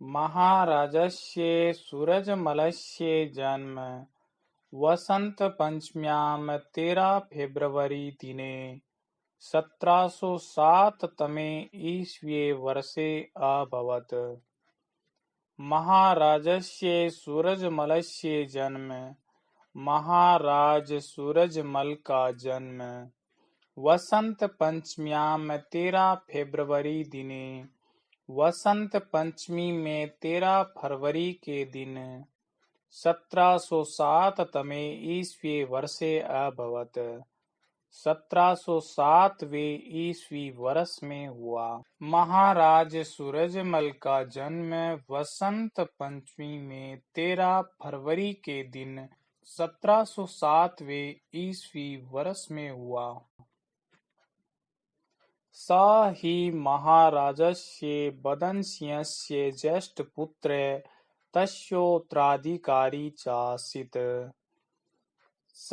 महाराजस्य सूरजमलस्य जन्म वसंत पंचम्यां 13 फेब्रुवरी दिने 1707 तमे ईस्वी वर्षे अभवत्। महाराजस्य सूरजमलस्य जन्म महाराज सूरजमल का जन्म वसंत पंचम्यां 13 फेब्रुवरी दिने वसंत पंचमी में 13 फरवरी के दिन 1707 तमे ईस्वी वर्षे अभवत्। 1707वें ईस्वी वर्ष में हुआ। महाराज सूरजमल का जन्म वसंत पंचमी में 13 फरवरी के दिन 1707वें ईस्वी वर्ष में हुआ। स हि महाराजस्य बदनसिंहस्य ज्येष्ठपुत्रः तस्योत्तराधिकारी चासीत्। स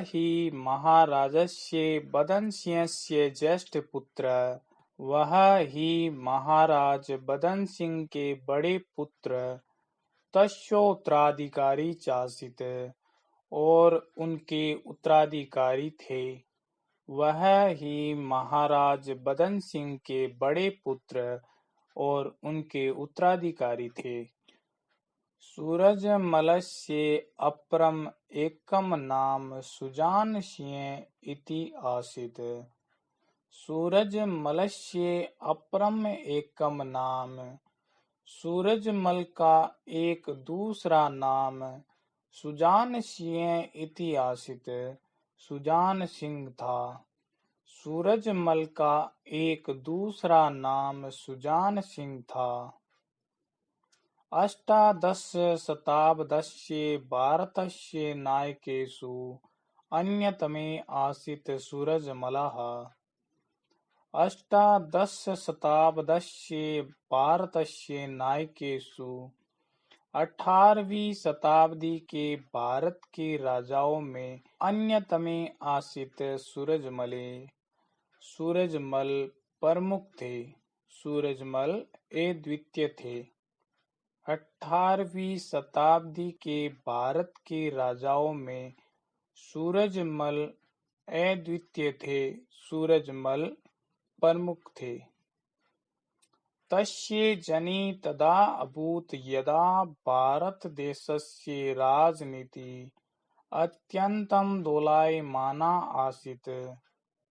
हि महाराजस्य बदनसिंहस्य ज्येष्ठपुत्रः, वह ही महाराज बदन सिंह के बड़े पुत्र तस्योत्तराधिकारी चासीत् और उनके उत्तराधिकारी थे। वह ही महाराज बदन सिंह के बड़े पुत्र और उनके उत्तराधिकारी थे। सूरजमलस्य अपरम् एकं नाम सुजान सिंह इति आसीत्। सूरजमलस्य अपरम् एकं नाम, सूरजमल का एक दूसरा नाम सुजान सिंह इति आसीत्, सुजान सिंह था। सूरजमल का एक दूसरा नाम सुजान सिंह था। अष्टादश शताब्दस्य भारतस्य नायकेषु अन्यतमे आसीत् सूरजमलः। अष्टादश शताब्दस्य भारतस्य नायकेषु 18वीं शताब्दी के भारत के राजाओं में अन्यतमे आसीत् सूरजमले। सूरजमल प्रमुख थे। सूरजमल अद्वितीय थे। 18वीं शताब्दी के भारत के राजाओं में सूरजमल अद्वितीय थे। सूरजमल प्रमुख थे। तस्य जनि तदा अभूत् यदा भारतदेशस्य राजनीति अत्यन्तं दोलायमाना आसीत्।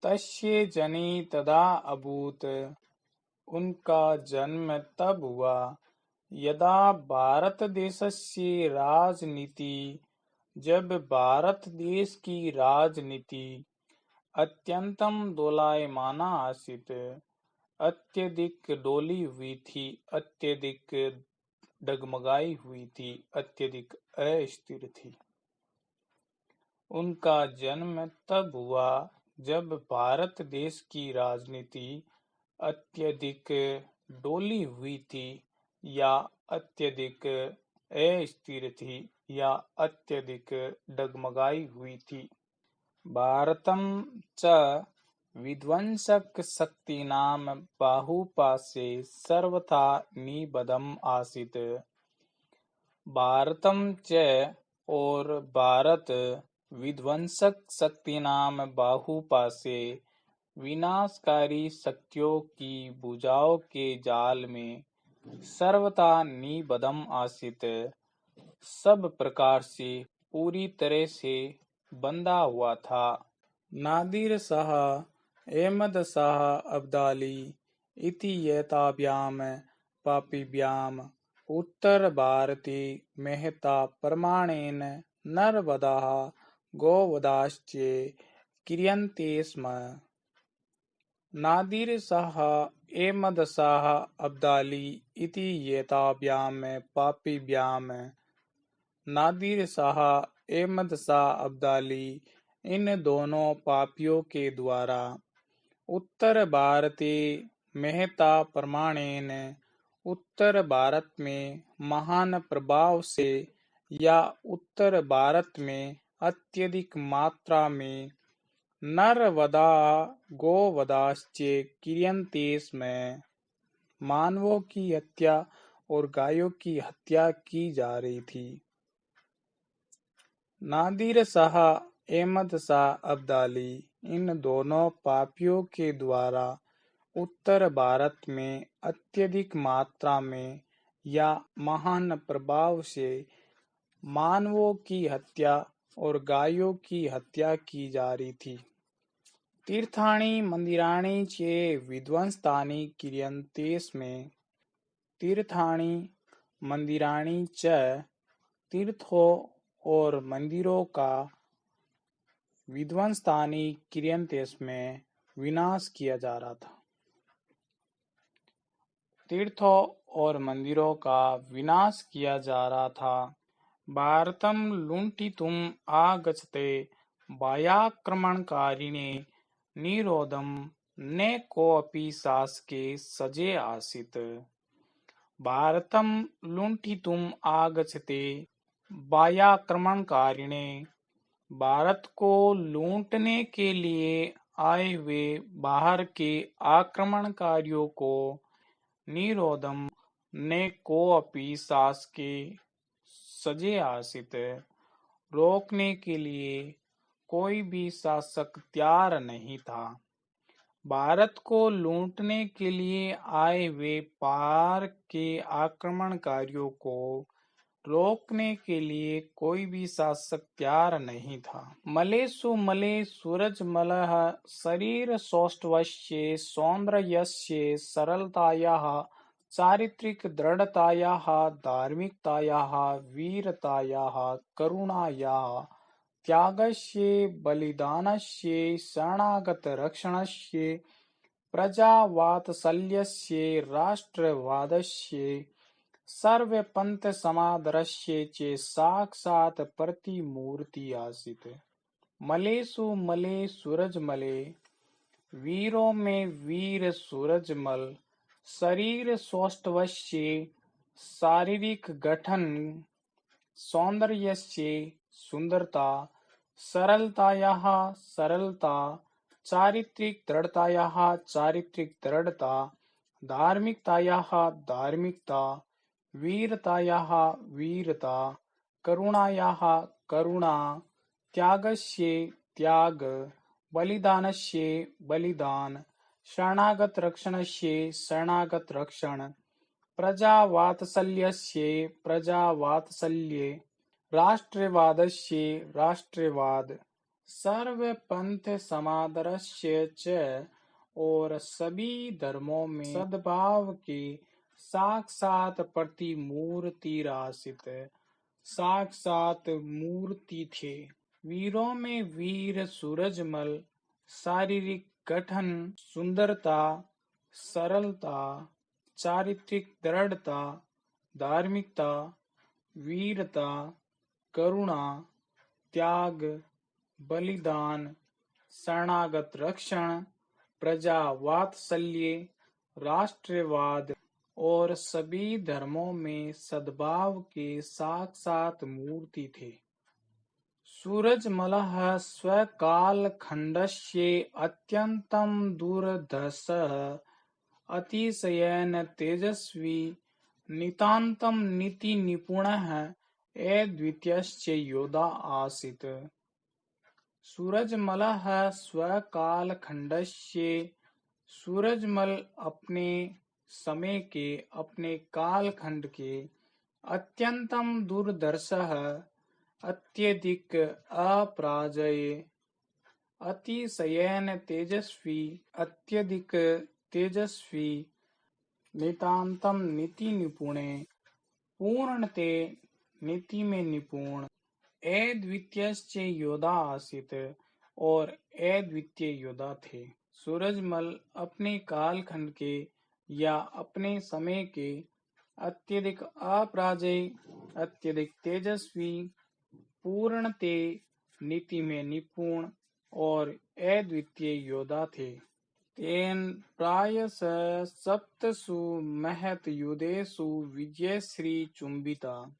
तस्य जनि तदा अभूत्, उनका जन्म तब हुआ यदा भारतदेशस्य राजनीति, जब भारत देश की राजनीति अत्यंतम दोलायमाना आसीत्, अत्यधिक डोली हुई थी, अत्यधिक डगमगाई हुई थी, अत्यधिक अस्थिर थी। उनका जन्म तब हुआ जब भारत देश की राजनीति अत्यधिक डोली हुई थी या अत्यधिक अस्थिर थी या अत्यधिक डगमगाई हुई थी। भारतं च विध्वंसक शक्तीनां बाहुपाशे सर्वथा निबद्धम् आसीत्। भारतं च और भारत विध्वंसक शक्तीनां बाहुपाशे, विनाशकारी शक्तियों की भुजाओं के जाल में सर्वथा निबद्धम् आसीत्, सब प्रकार से पूरी तरह से बंधा हुआ था। नादिर शाह, अहमद शाह अब्दाली इति एताभ्यां पापिभ्याम् उत्तर भारते मेहता प्रमाणेन नरवधाः गोवधाश्च क्रियन्ते स्म। नादिर शाह, अहमद शाह अब्दाली इति एताभ्यां पापिभ्याम्, नादिर शाह, अहमद शाह अब्दाली, इन दोनों पापियों के द्वारा उत्तर भारते मेहता प्रमाणेन, उत्तर भारत में महान प्रभाव से या उत्तर भारत में अत्यधिक मात्रा में नरवधा गोवधाश्च क्रियन्ते स्म, मानवों की हत्या और गायों की हत्या की जा रही थी। नादिर शाह, अहमद शाह अब्दाली इन दोनों पापियों के द्वारा उत्तर भारत में अत्यधिक मात्रा में या महान प्रभाव से मानवों की हत्या और गायों की हत्या की जा रही थी। तीर्थाणी मंदिराणी चे विध्वंसतानि क्रियन्तेस्मै। तीर्थाणी मंदिराणी च तीर्थों और मंदिरों का विध्वंसतानि क्रियन्तेस्मै विनाश किया जा रहा था। तीर्थों और मंदिरों का विनाश किया जा रहा था। भारतम लुण्ठितुम् आगच्छते बाह्याक्रमणकारिणे निरोधम न कोऽपि शासके सजे आसीत्। भारतम लुण्ठितुम् आगच्छते बाह्याक्रमणकारिणे, भारत को लूटने के लिए आए हुए बाहर के आक्रमणकारियों को निरोधम न कोऽपि शासके सजे आसीत्, रोकने के लिए कोई भी शासक तैयार नहीं था। भारत को लूटने के लिए आए हुए बाहर के आक्रमणकारियों को रोकने के लिए कोई भी शासक तैयार नहीं था। मलेषु मले सूरजमलः शरीर सौष्ठवस्य सौन्दर्यस्य सरलतायाः चारित्रिक दृढ़तायाः धार्मिकतायाः वीरतायाः करुणायाः त्यागस्य बलिदानस्य शरणागतरक्षणस्य प्रजावात्सल्यस्य राष्ट्रवादस्य सर्वपंथ समादरस्य च साक्षात् प्रतिमूर्ति आसीत्। मलेषु मले सूरजमले, वीरों में वीर सूरजमल, शरीर सौष्ठवस्य शारीरिक गठन, सौंदर्यस्य सुंदरता, सरलतायाः सरलता, चारित्रिक दृढ़तायाः चारित्रिक दृढ़ता, धार्मिकतायाः धार्मिकता, वीरतायाः वीरता, करुणायाः करुणा, त्यागस्य त्याग, बलिदानस्य बलिदान, शरणागतरक्षणस्य शरणागतरक्षण, प्रजावात्सल्यस्य प्रजावात्सल्ये, राष्ट्रवादस्य राष्ट्रवाद, सर्वपंथ समादरस्य च और सभी धर्मों में सद्भाव के साक्षात प्रतिमूर्ति आसीत्, साक्षात मूर्ति थे। वीरों में वीर सूरजमल, शारीरिक गठन, सुंदरता, सरलता, चारित्रिक दृढ़ता, धार्मिकता, वीरता, करुणा, त्याग, बलिदान, शरणागत रक्षण, प्रजा वात्सल्य, राष्ट्रवाद और सभी धर्मों में सद्भाव के साक्षात मूर्ति थे। सूरजमलः स्वकालखण्डस्य अत्यन्तं दूरदर्शः, अतिशयेन तेजस्वी, नितान्तं नीतिनिपुणः, अद्वितीयश्च योद्धा आसीत्। सूरजमलः स्वकालखण्डस्य, सूरजमल अपने समय के अपने कालखंड के, अत्यंतम दूरदर्शः अत्यधिक अपराजय, अतिशयेन तेजस्वी अत्यधिक तेजस्वी, नितांतम नीति निपुणे पूर्णते नीति में निपुण, अद्वितीयश्च योद्धा आसीत् और अद्वितीय योद्धा थे। सूरजमल अपने कालखंड के या अपने समय के अत्यधिक अपराजय, अत्यधिक तेजस्वी, पूर्णते नीति में निपुण और अद्वितीय योद्धा थे। तेन प्रायशः सप्तसु महत युद्धेषु विजयश्री चुंबिता।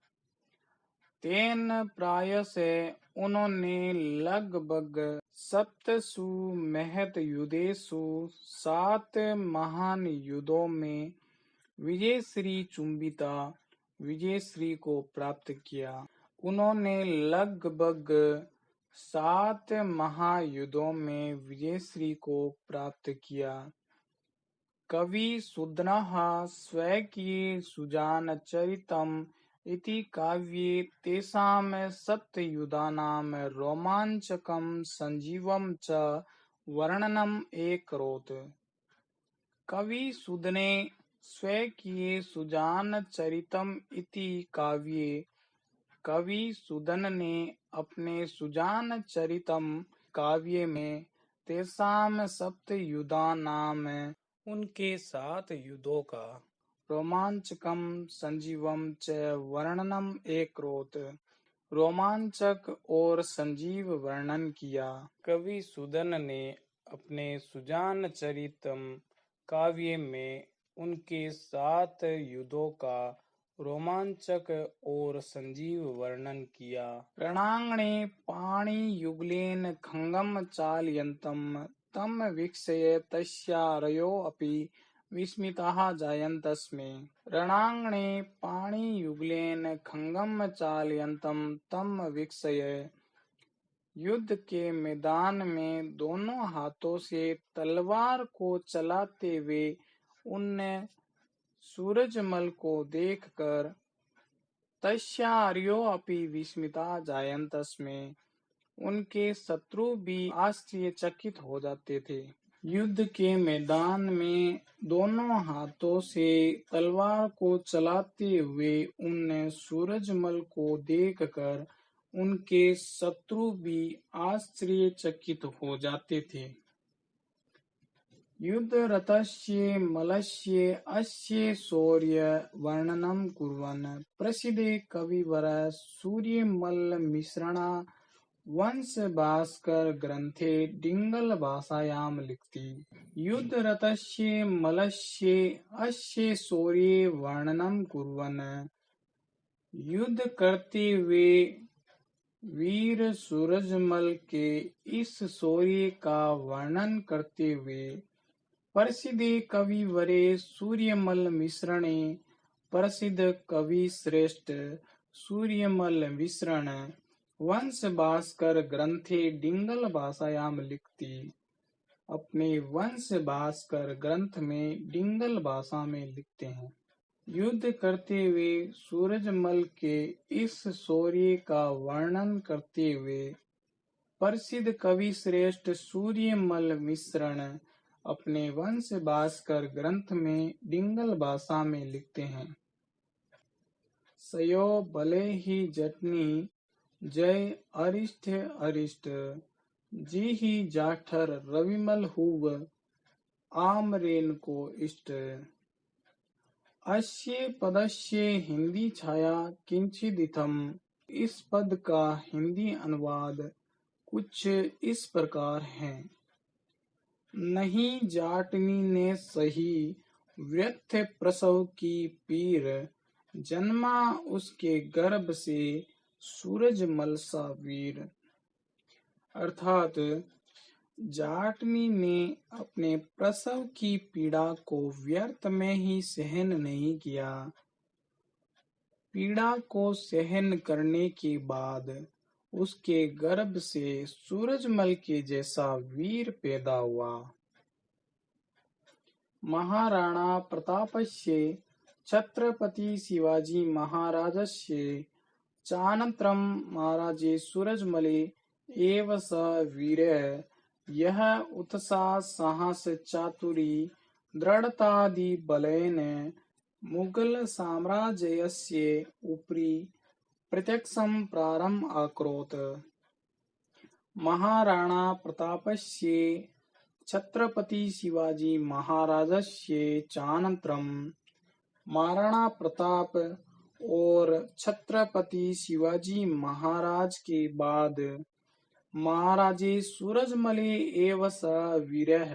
तेन प्रायशः उन्होंने लगभग सप्तसु महत युद्धेषु 7 महान युद्धों में विजयश्री चुंबिता विजयश्री को प्राप्त किया। उन्होंने लगभग 7 महायुद्धों में विजयश्री को प्राप्त किया। कवि सुधनः स्वकीये सुजानचरितम् इति काव्ये तेषां सप्तयुधानां रोमाञ्चकं सजीवं च वर्णनम् अकरोत्। कवि सुध ने स्वकीये सुजानचरितम् इति काव्ये कवि सुदन ने अपने सुजानचरितम् काव्य में तेषां सप्तयुधानां उनके 7 युद्धों का रोमांचकम संजीवम च वर्णनम अकरोत् रोमांचक और संजीव वर्णन किया। कवि सुदन ने अपने सुजानचरितम काव्य में उनके 7 युद्धों का रोमांचक और संजीव वर्णन किया। रणांगणे पाणियुगलेन खंगम चालयन्तं तम वीक्षय तस्यारयोऽपि विस्मिताः जायन्तस्मै। रणांगणे पाणियुगलेन खंगम चालयन्तं तम वीक्षय युद्ध के मैदान में दोनों हाथों से तलवार को चलाते हुए उनने सूरजमल को देखकर तस्यार्योऽपि विस्मिता जायन्तस्मै उनके शत्रु भी आश्चर्यचकित हो जाते थे। युद्ध के मैदान में दोनों हाथों से तलवार को चलाते हुए उनने सूरजमल को देखकर उनके शत्रु भी आश्चर्यचकित हो जाते थे। युद्धरतस्य मल्लस्य अस्य शौर्य वर्णनं कुर्वन् प्रसिद्धे कविवरः सूर्यमल्ल मिश्रणा वंश भास्कर ग्रंथे डिंगल भाषायां लिखति। युद्धरतस्य मल्लस्य अस्य शौर्य वर्णनं कुर्वन् युद्ध करते हुए वीर सूरजमल के इस शौर्य का वर्णन करते हुए प्रसिद्धे कविवरे सूर्यमल मिश्रणे प्रसिद्ध कवि श्रेष्ठ सूर्यमल मिश्रण वंश भास्कर ग्रंथे डिंगल भाषायां लिखती अपने वंश भास्कर ग्रंथ में डिंगल भाषा में लिखते हैं। युद्ध करते हुए सूरजमल के इस शौर्य का वर्णन करते हुए प्रसिद्ध कवि श्रेष्ठ सूर्यमल मिश्रण अपने वंश भास्कर ग्रंथ में डिंगल भाषा में लिखते हैं। सयो भले ही जटनी जय अरिष्ट अरिष्ट जी ही जाठर रविमल हुव आमरेन को इष्ट। अस्य पदस्य हिंदी छाया किंचिदिथम। इस पद का हिंदी अनुवाद कुछ इस प्रकार है। नहीं जाटनी ने सही व्यर्थ प्रसव की पीर जन्मा उसके गर्भ से सूरजमल सा वीर। अर्थात जाटनी ने अपने प्रसव की पीड़ा को व्यर्थ में ही सहन नहीं किया। पीड़ा को सहन करने के बाद उसके गर्भ से सूरजमल के जैसा वीर पैदा हुआ। महाराणा प्रतापस्य छत्रपति शिवाजी महाराजस्य चाणत्रं महाराजे सूरजमले एव स वीरः यः उत्साह साहस चातुरी दृढ़तादि बलेन मुगल साम्राज्यस्य उपरि प्रत्यक्षं प्रारम्भ अकरोत्। महाराणा प्रतापस्य छत्रपति शिवाजी महाराजस्य चाणत्रं महाराणा प्रताप और छत्रपति शिवाजी महाराज के बाद महाराजे सूरजमले एव स वीरः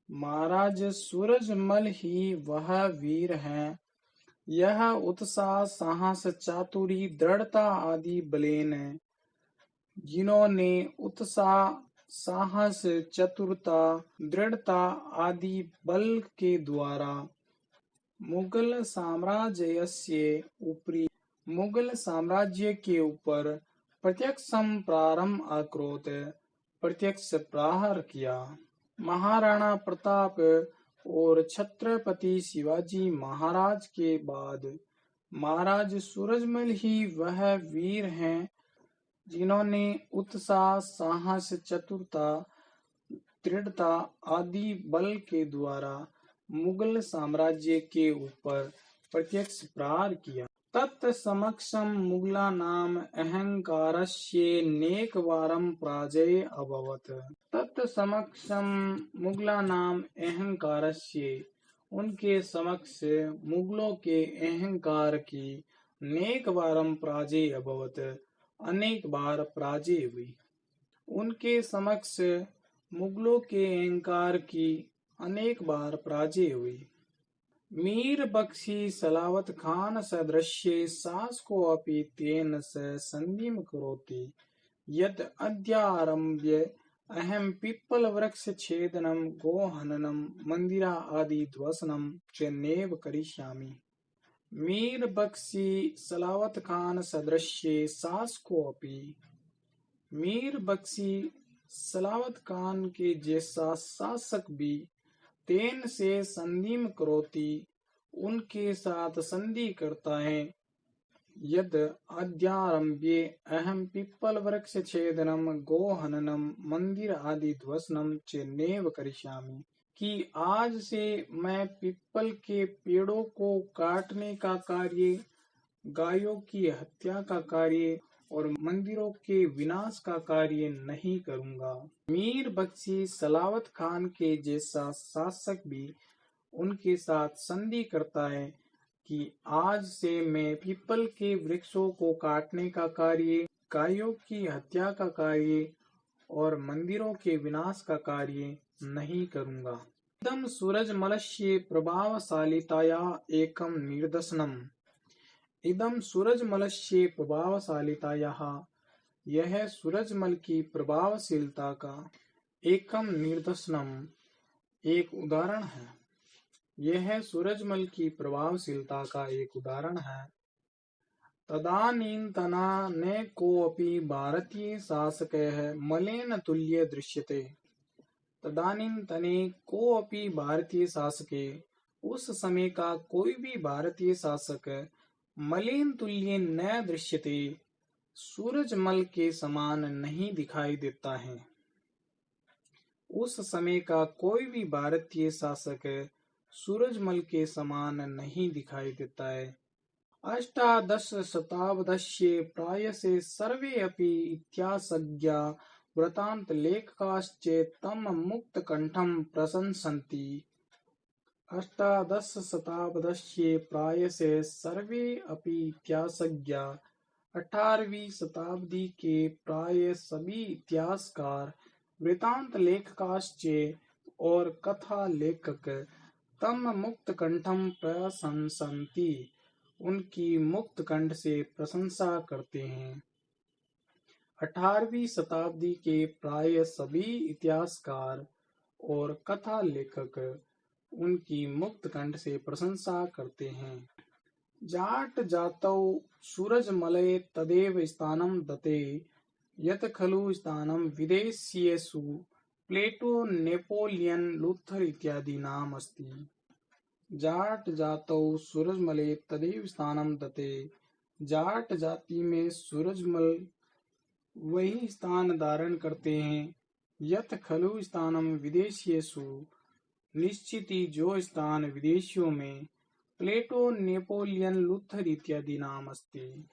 महाराज सूरजमल ही वह वीर है। यह उत्साह साहस चातुरी दृढ़ता आदि बलेन जिन्होंने उत्साह साहस चतुरता दृढ़ता आदि बल के द्वारा मुगल साम्राज्यस्य उपरि मुगल साम्राज्य के ऊपर प्रत्यक्षम प्रारंभ अकरोत प्रत्यक्ष प्रहार किया। महाराणा प्रताप और छत्रपति शिवाजी महाराज के बाद महाराज सूरजमल ही वह वीर हैं जिन्होंने उत्साह, साहस, चतुरता, दृढ़ता आदि बल के द्वारा मुगल साम्राज्य के ऊपर प्रत्यक्ष प्रहार किया। तत्समक्षं मुगलानाम् अहंकारस्य नेकवारं पराजय अभवत्। तत्समक्षं मुगलानाम् अहंकारस्य उनके समक्ष मुगलों के अहंकार की नेकवारं पराजय अभवत् अनेक बार पराजय हुई। उनके समक्ष मुगलों के अहंकार की अनेक बार पराजय हुई। मीर बख्शी सलावत खान सदृश्ये शासको अपि तेन स संधिं करोति यत् अद्यारभ्य अहं पिप्पलवृक्ष छेदनं गोहननं मंदिरा आदि ध्वंसनं च नैव करिष्यामि। मीर बख्शी सलावत खान सदृश्ये शासको अपि मीर बख्शी सलावत खान के जैसा शासक भी तेन से संधिम करोति उनके साथ संधि करता है यद अद्यारभ्य अहम पिप्पल वृक्ष छेदनम गोहननम मंदिर आदि ध्वंसनम च नैव करिष्यामि कि आज से मैं पिप्पल के पेड़ों को काटने का कार्य, गायों की हत्या का कार्य और मंदिरों के विनाश का कार्य नहीं करूंगा। मीर बख्शी सलावत खान के जैसा शासक भी उनके साथ संधि करता है कि आज से मैं पीपल के वृक्षों को काटने का कार्य, गायों की हत्या का कार्य और मंदिरों के विनाश का कार्य नहीं करूंगा। इदं सूरजमलस्य प्रभावशालिताया एकं निदर्शनम्। इदं सूरजमलस्य प्रभावशालितायाः यह सूरजमल की प्रभावशीलता का एकम निदर्शनम एक उदाहरण है। यह सूरजमल की प्रभावशीलता का एक उदाहरण है। तदानीन्तन न कोऽपि भारतीय शासकः मलेन तुल्य दृश्यते। तदानीन्तने कोऽपि भारतीय शासके उस समय का कोई भी भारतीय शासक मलेन तुल्य न दृश्यते सूरजमल के समान नहीं दिखाई देता है। उस समय का कोई भी भारतीय शासक सूरजमल के समान नहीं दिखाई देता है। अष्टादश शताब्दस्य प्रायसे सर्वे अपि इतिहासज्ञा वृत्तान्त लेखकाश्च तं मुक्तकण्ठं प्रशंसन्ति। अष्टादश शताब्दस्य प्रायसे सर्वे अपि इतिहासज्ञा 18वीं शताब्दी के प्राय सभी इतिहासकार वृत्तांत लेखकाश्च और कथा लेखक तम मुक्त कंठम प्रशंसन्ति उनकी मुक्त कंठ से प्रशंसा करते हैं। 18वीं शताब्दी के प्राय सभी इतिहासकार और कथा लेखक उनकी मुक्त कंठ से प्रशंसा करते हैं। जाट जातौ सूरजमले तदेव स्थानं दत्ते यत् खलु स्थानं विदेशीयेषु प्लेटो, नेपोलियन, लूथर इत्यादीनाम् अस्ति। जाट जातौ सूरजमले तदेव स्थानं दत्ते। जाट जाति में सूरजमल वही स्थान धारण करते हैं। यत् खलु स्थानं विदेशीयेषु निश्चित ही जो स्थान विदेशियों में प्लेटो, नेपोलियन, लूथर इत्यादि नाम अस्ति।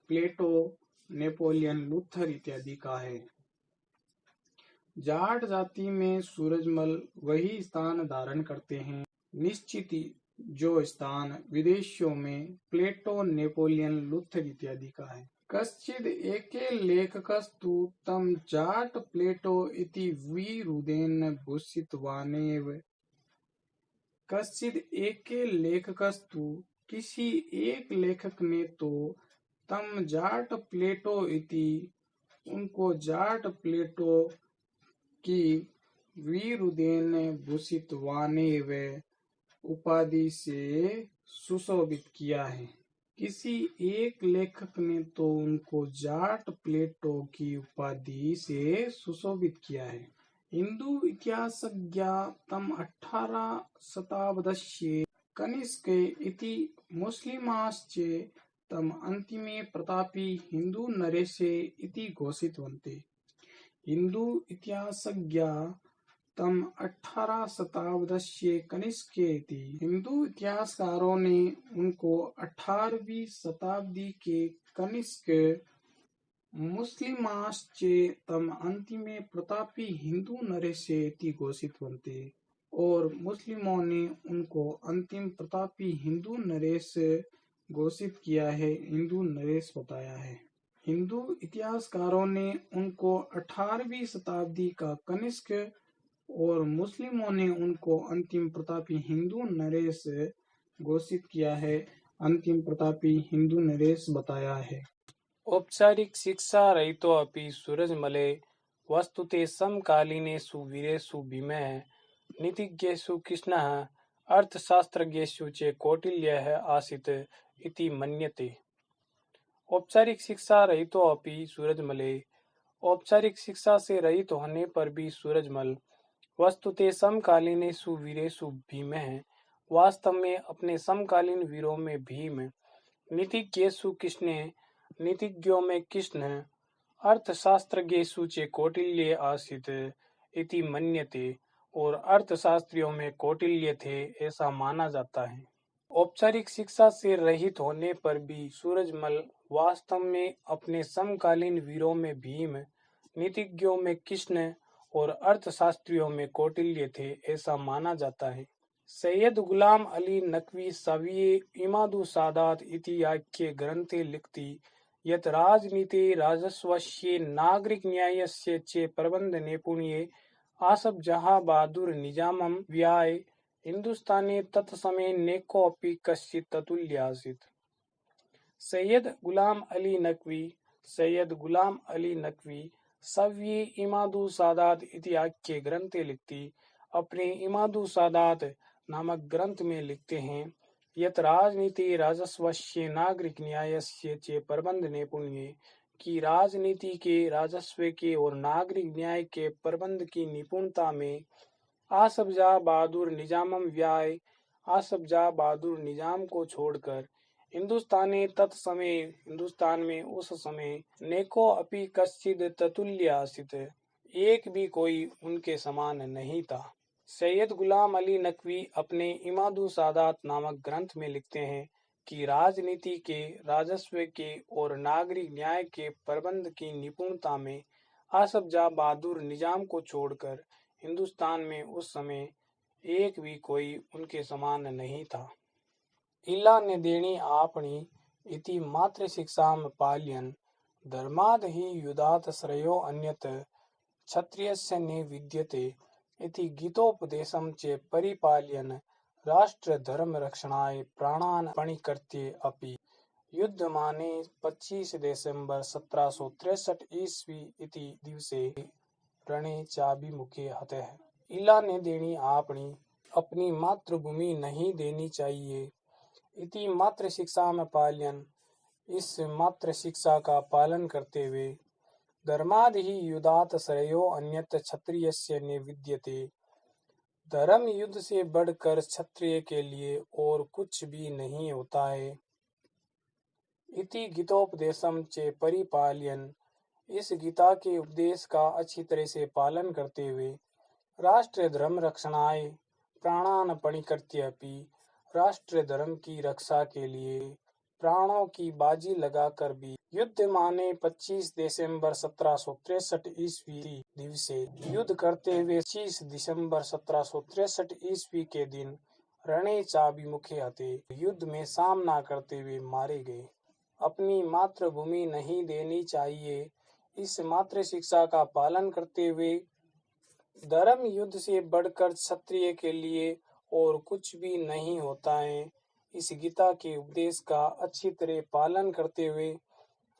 प्लेटो, नेपोलियन, लूथर इत्यादि का है। जाट जाति में सूरजमल वही स्थान धारण करते हैं। निश्चित जो स्थान विदेशियों में प्लेटो, नेपोलियन, लूथर इत्यादि का है। कश्चिद एके लेखकस्तु तं जाट प्लेटो इति विरुदेन भूषितवानेव। कश्चिद एके लेखकस्तु किसी एक लेखक ने तो तम जाट प्लेटो इति उनको जाट प्लेटो की विरुदेन भूषितवानेव उपाधि से सुशोभित किया है। किसी एक लेखक ने तो उनको जाट प्लेटो की उपाधि से सुशोभित किया है। हिंदू इतिहासज्ञ तम 18 शताब्दस्य कनिष्क इति मुस्लिमाश्च तम अन्तिमे प्रतापी हिंदू नरेशे इति घोषितवन्ते। हिंदू इतिहासज्ञ तम 18 शताब्दस्य कनिष्क इति हिंदू इतिहासकारों ने उनको 18वीं शताब्दी के कनिष्क मुस्लिमाश्च तम अन्तिमे प्रतापी हिंदू नरेशे इति घोषितवन्ते और मुस्लिमों ने उनको अंतिम प्रतापी हिंदू नरेश घोषित किया है, हिंदू नरेश बताया है। हिंदू इतिहासकारों ने उनको 18वीं शताब्दी का कनिष्क और मुस्लिमों ने उनको अंतिम प्रतापी हिंदू नरेश घोषित किया है, अंतिम प्रतापी हिंदू नरेश बताया है। औपचारिक शिक्षा रहितो अपि सूरजमले वस्तुते समकालीनेषु वीरेषु भीमः नीतिज्ञेषु कृष्णः अर्थशास्त्रज्ञेषु च कौटिल्यः आसीत् इति मन्यते। औपचारिक शिक्षा रहितो अपि सूरजमले, औपचारिक शिक्षा से रहित होने पर भी सूरजमल वस्तुते समकालीनेषु वीरेषु भीमः, वास्तव में अपने समकालीन वीरों में भीम, नीतिज्ञेषु कृष्ण, नीतिज्ञों में कृष्ण, अर्थशास्त्रज्ञेषु च कौटिल्य आसीत् इति मन्यते और अर्थशास्त्रियों में कौटिल्य थे ऐसा माना जाता है। औपचारिक शिक्षा से रहित होने पर भी सूरजमल वास्तव में अपने समकालीन वीरों में भीम, नीतिज्ञों में कृष्ण और अर्थशास्त्रियों में कौटिल्य थे ऐसा माना जाता है। सैयद गुलाम अली नकवी सविये इमादु सादात इति आख्ये ग्रंथे लिखति यत् राजनीति राजस्वस्य नागरिक न्यायस्य च प्रबंध नैपुण्ये आसफ जहां बहादुर निजामं व्याय हिंदुस्ताने तत्समये नेकोऽपि कश्चित् ततुल्य आसीत्। सैयद गुलाम अली नकवी सव्ये इमादु सादात इति आख्ये ग्रंथे लिखती अपने इमादु सादात नामक ग्रंथ में लिखते हैं यत राजनीति राजस्वस्य नागरिक न्यायस्य च प्रबंध नैपुण्ये की राजनीति के, राजस्व के और नागरिक न्याय के प्रबंध की निपुणता में आसफ जहां बहादुर निजामम व्याय, आसफ जहां बहादुर निजाम को छोड़कर हिंदुस्ताने तत्समय, हिंदुस्तान में उस समय नेको अपि कश्चिद ततुल्य आसित, एक भी कोई उनके समान नहीं था। सैयद गुलाम अली नकवी अपने इमादु सादात नामक ग्रंथ में लिखते हैं कि राजनीति के, राजस्व के और नागरिक न्याय के प्रबंध की निपुणता में आसफ जहां बहादुर निजाम को छोड़कर हिंदुस्तान में उस समय एक भी कोई उनके समान नहीं था। इला ने देणी आपणी इति मात्र शिक्षाम पाल्यन धर्माद ही युधात श्रेयो अन्यत क्षत्रियस्य ने विद्यते इति गीतोपदेशम च परिपाल्यन राष्ट्र धर्म रक्षणाय प्राणान पणिकर्त्ये अपि युद्धमाने 25 दिसंबर 1763 ईस्वी इति दिवसे रणे चाभिमुखे हतः। इला ने देनी आपनी, अपनी मातृभूमि नहीं देनी चाहिए। इति मात्र शिक्षा में पालन, इस मात्र शिक्षा का पालन करते हुए धर्माद ही युधात श्रेयो अन्यत क्षत्रियस्य ने विद्यते, धर्म युद्ध से बढ़कर क्षत्रिय के लिए और कुछ भी नहीं होता है। इति गीतोपदेशम चे परिपाल्यन, इस गीता के उपदेश का अच्छी तरह से पालन करते हुए राष्ट्र धर्म रक्षणाय प्राणान पणिकर्त्य अपि, राष्ट्र धर्म की रक्षा के लिए प्राणों की बाजी लगाकर भी युद्ध माने 25 दिसंबर 1763 ईस्वी दिवसे युद्ध करते हुए 25 दिसंबर 1763 ईस्वी के दिन रणे चाभिमुखे हते, युद्ध में सामना करते हुए मारे गए। अपनी मातृभूमि नहीं देनी चाहिए, इस मात्र शिक्षा का पालन करते हुए धर्म युद्ध से बढ़कर क्षत्रिय के लिए और कुछ भी नहीं होता है, इस गीता के उपदेश का अच्छी तरह पालन करते हुए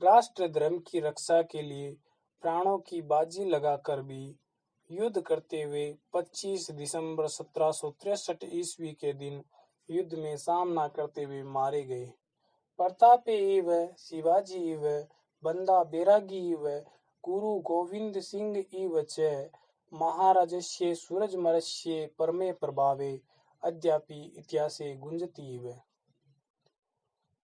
राष्ट्र धर्म की रक्षा के लिए प्राणों की बाजी लगाकर भी युद्ध करते हुए 25 दिसंबर 1763 ईस्वी के दिन युद्ध में सामना करते हुए मारे गए। प्रताप इव शिवाजी इव बंदा बैरागी इव गुरु गोविंद सिंह इव च महाराजस्य सूरजमलस्य परमे प्रभावे अद्यापि इतिहासे गुंजती इव।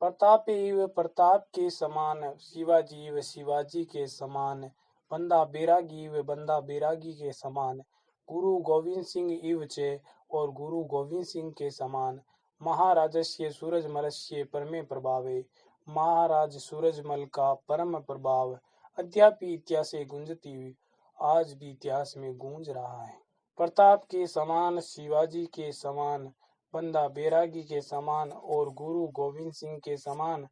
प्रताप इव प्रताप के समान, शिवाजी इव शिवाजी के समान, बंदा बैरागी इव बंदा बैरागी के समान, गुरु गोविंद सिंह इव च और गुरु गोविंद सिंह के समान, महाराजस्य सूरजमलस्य परमे प्रभावे महाराज सूरजमल का परम प्रभाव अद्यापि इतिहासे गुंजती हुई आज भी इतिहास में गूंज रहा है। प्रताप के समान, शिवाजी के समान, बंदा बैरागी के समान और गुरु गोविंद सिंह के समान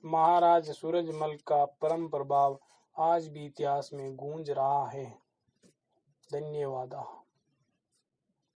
महाराज सूरजमल का परम प्रभाव आज भी इतिहास में गूंज रहा है। धन्यवाद।